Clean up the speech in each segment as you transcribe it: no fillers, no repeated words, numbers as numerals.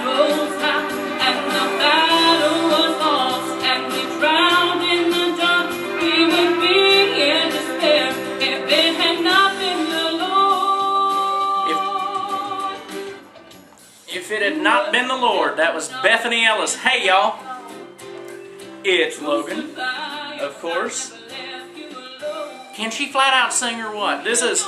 rose high, and the battle was lost, and we drowned in the dark. We would be in despair if it had not been the Lord. If it had not been the Lord. That was Bethany Ellis. Hey, y'all. It's Logan, of course. Can she flat out sing or what? This is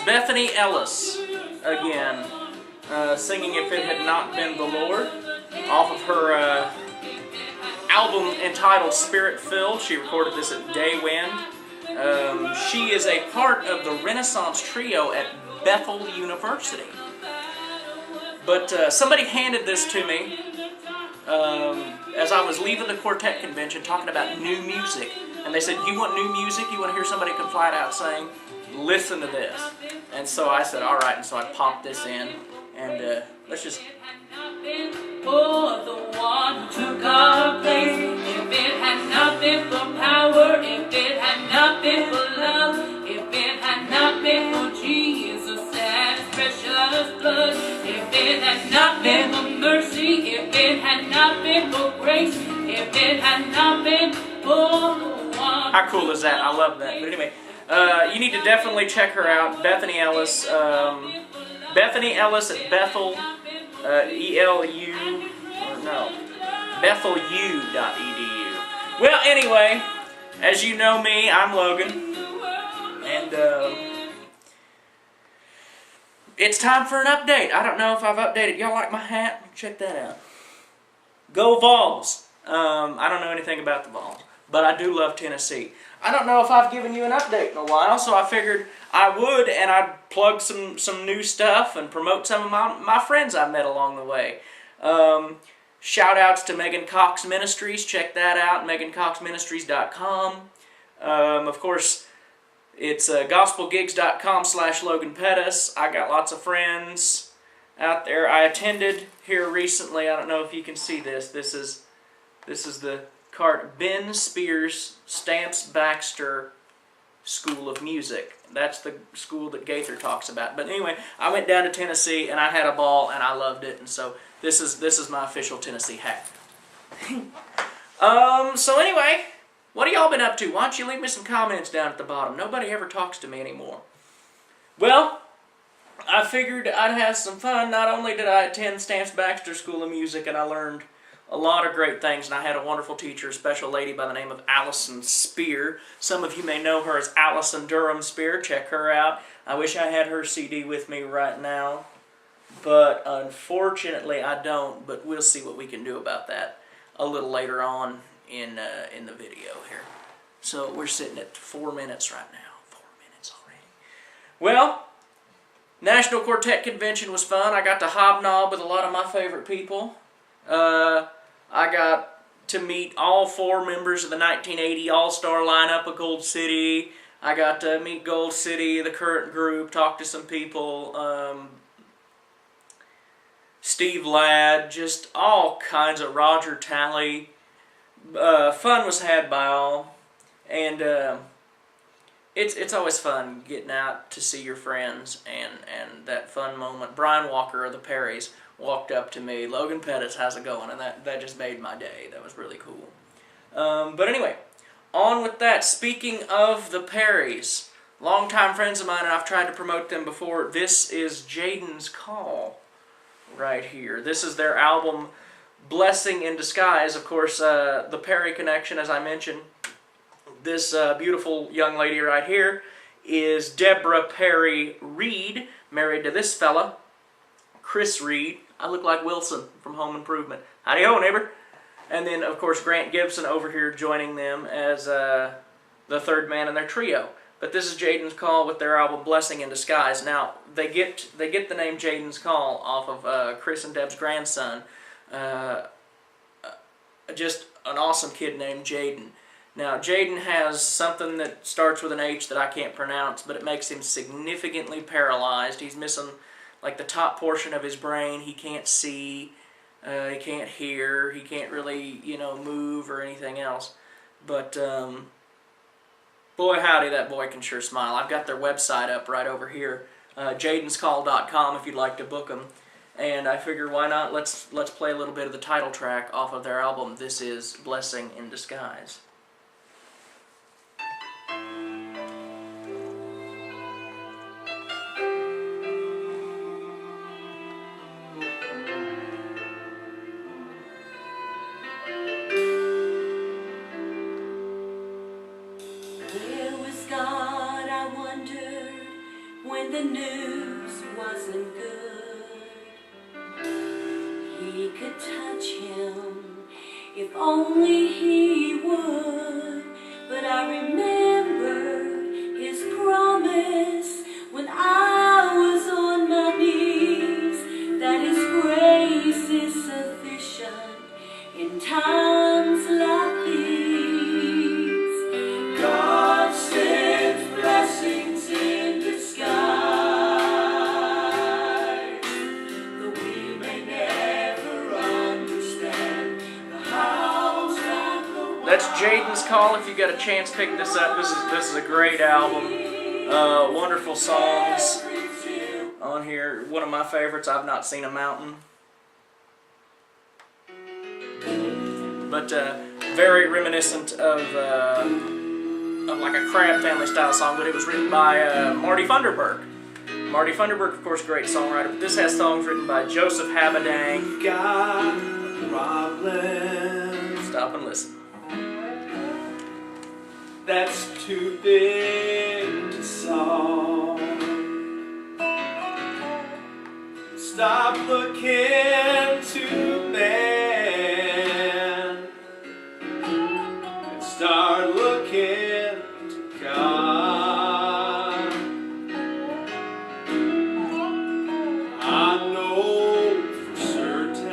Bethany Ellis again, singing "If It Had Not Been the Lord" off of her album entitled "Spirit Filled." She recorded this at Day Wind. She is a part of the Renaissance Trio at Bethel University. But somebody handed this to me as I was leaving the quartet convention talking about new music. And they said, "You want new music? You want to hear somebody come flat out sing? Listen to this." And so I said, all right. And so I popped this in. And let's just... For the one who took our place, if it had not been for power, if it had not been for love, if it had not been for Jesus and precious blood, if it had not been for mercy, if it had not been for grace, if it had not been for the one. How cool is that? I love that. But anyway, you need to definitely check her out, Bethany Ellis. Bethany Ellis at Bethel, BethelU.edu. Well, anyway, as you know me, I'm Logan, and it's time for an update. I don't know if I've updated. Y'all like my hat? Check that out. Go Vols! I don't know anything about the Vols, but I do love Tennessee. I don't know if I've given you an update in a while, so I figured I would, and I'd plug some new stuff and promote some of my friends I met along the way. Shout-outs to Megan Cox Ministries. Check that out, megancoxministries.com. Of course, it's gospelgigs.com/Logan Pettis. I got lots of friends out there. I attended here recently. I don't know if you can see this. This is the card, Ben Spears Stamps-Baxter School of Music. That's the school that Gaither talks about. But anyway, I went down to Tennessee and I had a ball and I loved it. And so this is my official Tennessee hat. So anyway, what have y'all been up to? Why don't you leave me some comments down at the bottom? Nobody ever talks to me anymore. Well, I figured I'd have some fun. Not only did I attend Stamps-Baxter School of Music and I learned a lot of great things, and I had a wonderful teacher, a special lady by the name of Allison Spear. Some of you may know her as Allison Durham Spear. Check her out. I wish I had her CD with me right now, but unfortunately I don't, but we'll see what we can do about that a little later on in the video here. So we're sitting at 4 minutes right now. 4 minutes already. Well, National Quartet Convention was fun. I got to hobnob with a lot of my favorite people. I got to meet all 4 members of the 1980 All-Star lineup of Gold City. I got to meet Gold City, the current group, talk to some people, Steve Ladd, just all kinds of Roger Talley. Fun was had by all, and it's always fun getting out to see your friends and that fun moment. Brian Walker of the Perrys walked up to me, "Logan Pettis, how's it going?" And that just made my day. That was really cool. But anyway, on with that. Speaking of the Perrys, longtime friends of mine, and I've tried to promote them before. This is Jaden's Call right here. This is their album, Blessing in Disguise. Of course, the Perry connection, as I mentioned. This beautiful young lady right here is Deborah Perry Reed, married to this fella, Chris Reed. I look like Wilson from Home Improvement. Howdy-ho, neighbor. And then, of course, Grant Gibson over here joining them as the third man in their trio. But this is Jaden's Call with their album Blessing in Disguise. Now, they get the name Jaden's Call off of Chris and Deb's grandson. Just an awesome kid named Jaden. Now, Jaden has something that starts with an H that I can't pronounce, but it makes him significantly paralyzed. He's missing like the top portion of his brain. He can't see, he can't hear, he can't really, move or anything else. But, boy howdy, that boy can sure smile. I've got their website up right over here, jadenscall.com if you'd like to book them. and I figure why not, let's play a little bit of the title track off of their album. This is Blessing in Disguise. Where was God, I wondered, when the news wasn't good? He could touch him if only he would. But I remembered his promise when I was on my knees, that his grace is sufficient in times like these. God sends blessings in disguise, though we may never understand the hows that the That's Jaden's Call. If you get a chance, pick this up. This is a great album. Wonderful songs on here. One of my favorites, I've Not Seen a Mountain. But very reminiscent of like a Crab Family style song, but it was written by Marty Funderburk. Marty Funderburk, of course, great songwriter, but this has songs written by Joseph Habedank. Got a problem Stop and listen. that's too big to solve. Stop looking to man and start looking to God. I know for certain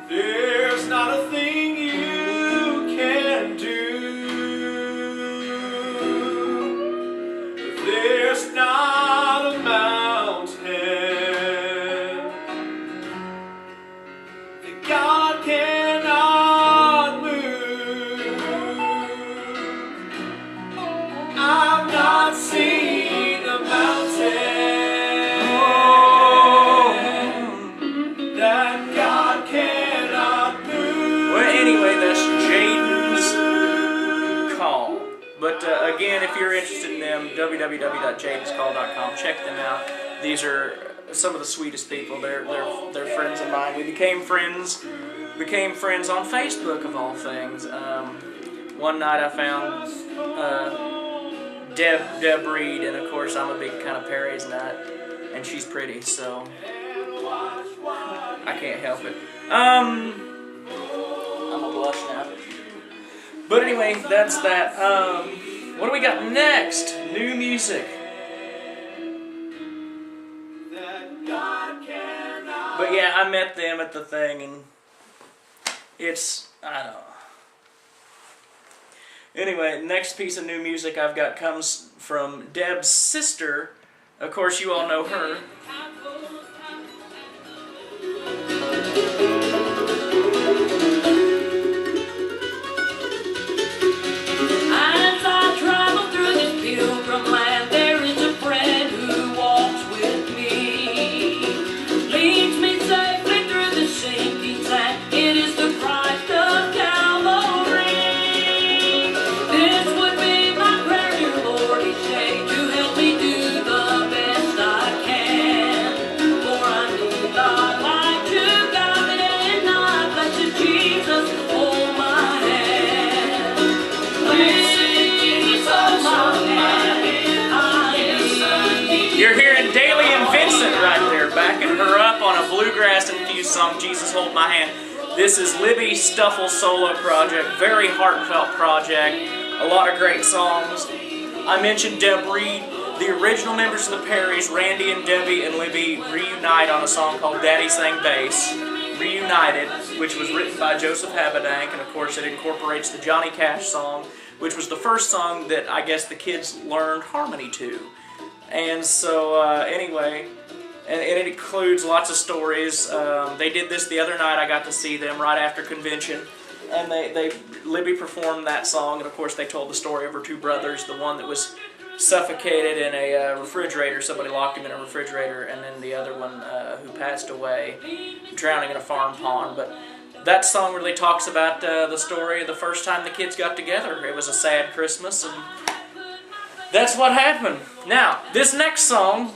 there's not a thing you can do. There's not a mountain that God cannot move. I've not seen a mountain that God cannot move. Well, anyway, that's Jaden's Call. But again, if you're interested in them, www.jadenscall.com. Check them out. These are some of the sweetest people. They're friends of mine. We became friends on Facebook of all things. One night I found Deb Reed, and of course I'm a big kind of Perry's nut, and she's pretty, so I can't help it. I'm a blush now. But anyway, that's that. What do we got next? New music. But yeah, I met them at the thing, and it's, I don't know. Anyway, next piece of new music I've got comes from Deb's sister. Of course, you all know her. As I travel through this pilgrim land, there is a friend who walks with me, leads me safely through the sinking sand. It is the Christ of Calvary. This would be my prayer, dear Lord, each day, to help me do the best I can. For I need thy light to guide me day and night. Blessed Jesus, hold my hand. You're hearing Daly and Vincent right there, backing her up on a bluegrass-infused song, Jesus Hold My Hand. This is Libby Stuffel's solo project, very heartfelt project, a lot of great songs. I mentioned Deb Reed. The original members of the Perrys, Randy and Debbie and Libby, reunite on a song called Daddy Sang Bass, Reunited, which was written by Joseph Habedank, and of course it incorporates the Johnny Cash song, which was the first song that I guess the kids learned harmony to. And so, anyway, and it includes lots of stories. They did this the other night. I got to see them right after convention, and Libby performed that song, and of course they told the story of her two brothers, the one that was suffocated in a refrigerator. Somebody locked him in a refrigerator, and then the other one who passed away drowning in a farm pond. But that song really talks about the story of the first time the kids got together. It was a sad Christmas, and that's what happened. Now, this next song,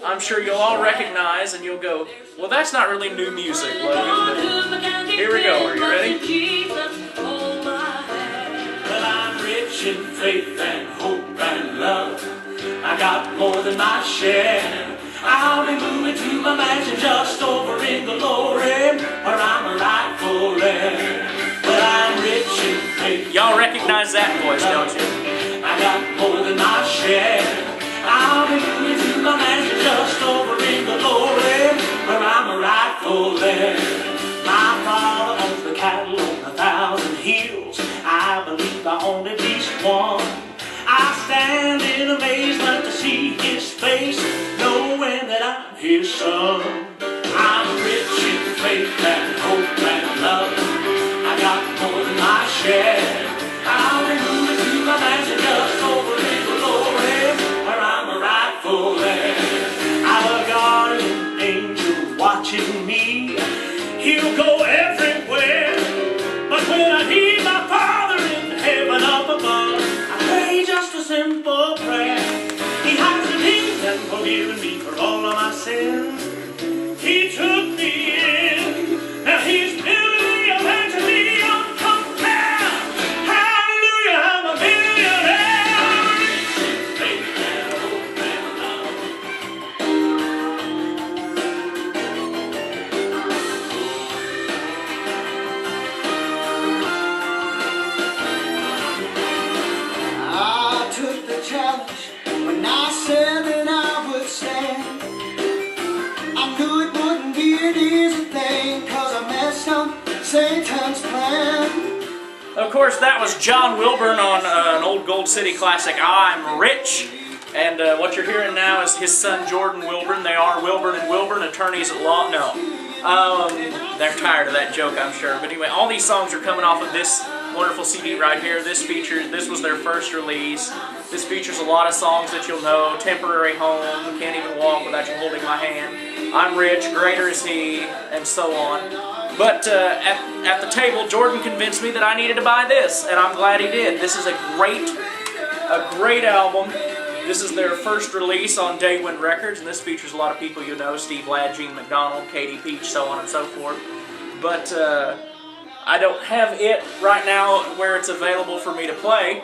I'm sure you'll all recognize, and you'll go, well, that's not really new music, Logan, but here we go. Are you ready? Well, I'm rich in faith and hope and love. I got more than my share. I'll be moving to my mansion just over in glory, where I'm a rightful heir. Well, I'm rich in faith. Y'all recognize that voice, don't you? I got more than my share. I'll be moving to my mansion just over in glory, where I'm a rightful heir. My father owns the cattle on 1,000 hills. I believe I own at least one. I stand in amazement to see his face, knowing that I'm his son. I'm rich in faith and hope and love. I got more than my share. I'll be moving to my mansion just over in glory, where I'm a rightful heir. I've a guardian angel watching me. He'll go everywhere. But when I hear my Father in heaven up above, I pray just a simple prayer. He has forgiven and forgiven me for all of my sins. He took me in. Now he's building me a mansion beyond compare. Hallelujah, I'm a millionaire. Faith and hope and love. I took the challenge when I said that I would stand. I knew it wouldn't be an easy thing, 'cause I messed up Satan's plan. Of course, that was John Wilburn on an old Gold City classic, I'm Rich. And what you're hearing now is his son Jordan Wilburn. They are Wilburn and Wilburn, attorneys at law. No. They're tired of that joke, I'm sure. But anyway, all these songs are coming off of this wonderful CD right here. This was their first release. This features a lot of songs that you'll know. Temporary Home, Can't Even Walk Without You Holding My Hand, I'm Rich, Greater Is He, and so on. But at the table, Jordan convinced me that I needed to buy this, and I'm glad he did. This is a great album. This is their first release on Daywind Records, and this features a lot of people you know: Steve Ladd, Gene McDonald, Katie Peach, so on and so forth. But I don't have it right now where it's available for me to play.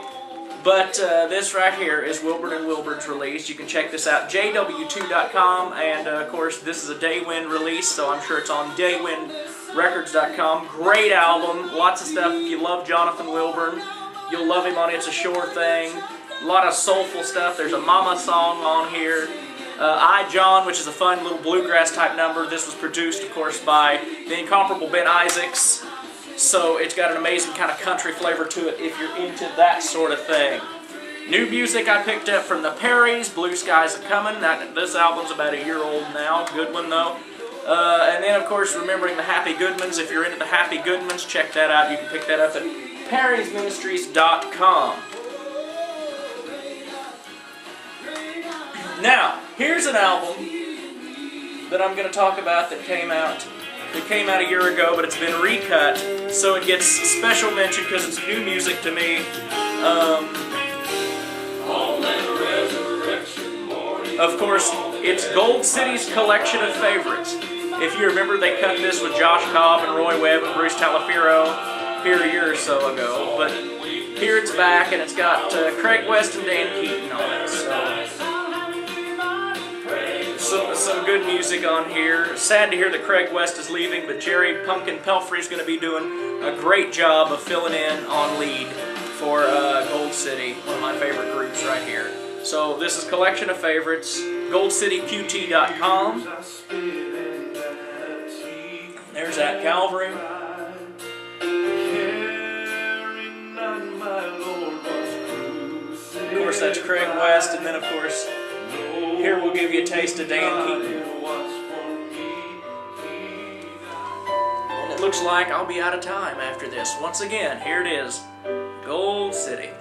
But this right here is Wilburn and Wilburn's release. You can check this out, jw2.com, and of course this is a Daywind release, so I'm sure it's on daywindrecords.com. Great album, lots of stuff. If you love Jonathan Wilburn, you'll love him on It's a Sure Thing. A lot of soulful stuff. There's a Mama song on here. I, John, which is a fun little bluegrass type number. This was produced, of course, by the incomparable Ben Isaacs. So it's got an amazing kind of country flavor to it if you're into that sort of thing. New music I picked up from the Perrys, Blue Skies Are Coming. This album's about a year old now. Good one, though. And then, of course, remembering the Happy Goodmans. If you're into the Happy Goodmans, check that out. You can pick that up at perrysministries.com. Now, here's an album that I'm going to talk about that came out a year ago, but it's been recut, so it gets special mention because it's new music to me. Of course, it's Gold City's collection of favorites. If you remember, they cut this with Josh Cobb and Roy Webb and Bruce Talaferro here a year or so ago, but here it's back, and it's got Craig West and Dan Keaton on it. So some good music on here. Sad to hear that Craig West is leaving, but Jerry Pumpkin Pelfrey is going to be doing a great job of filling in on lead for Gold City, one of my favorite groups right here. So this is Collection of Favorites, goldcityqt.com. There's that Calvary. Of course, that's Craig West, and then of course, here we'll give you a taste of Dan Keaton. And it looks like I'll be out of time after this. Once again, here it is, Gold City.